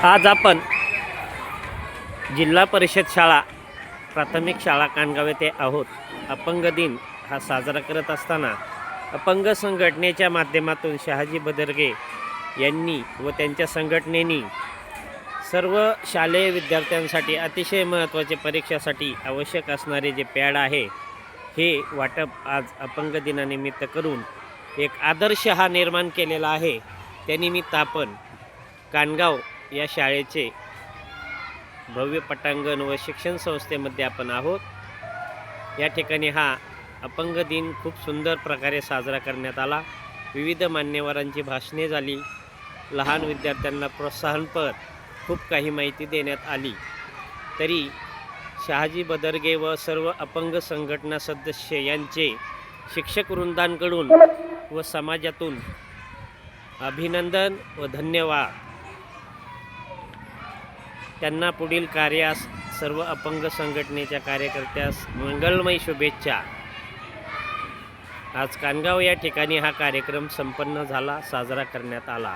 आज आपण जिल्हा परिषद शाळा प्राथमिक शाळा कानगाव येथे आहोत. अपंग दिन हा साजरा करत असताना अपंग संघटनेच्या माध्यमातून शहाजी बदरगे यांनी व त्यांच्या संघटनेनी सर्व शालेय विद्यार्थ्यांसाठी अतिशय महत्त्वाचे परीक्षेसाठी आवश्यक असणारे जे पॅड आहे हे वाटप आज अपंग दिनानिमित्त करून एक आदर्श हा निर्माण केलेला आहे. त्यानिमित्त आपण कानगाव या शाळेचे भव्य पटांगण व शिक्षण संस्थेमध्ये आपण आहोत. या ठिकाणी हा अपंग दिन खूप सुंदर प्रकारे साजरा करण्यात आला. विविध मान्यवरांची भाषणे झाली, लहान विद्यार्थ्यांना प्रोत्साहनपर खूप काही माहिती देण्यात आली. तरी शहाजी बदरगे व सर्व अपंग संघटना सदस्य यांचे शिक्षक वृंदांकडून व समाजातून अभिनंदन व धन्यवाद. त्यांना पुढील कार्यास सर्व अपंग संघटनेच्या कार्यकर्त्यास मंगलमय शुभेच्छा. आज कानगाव या ठिकाणी हा कार्यक्रम संपन्न झाला, साजरा करण्यात आला.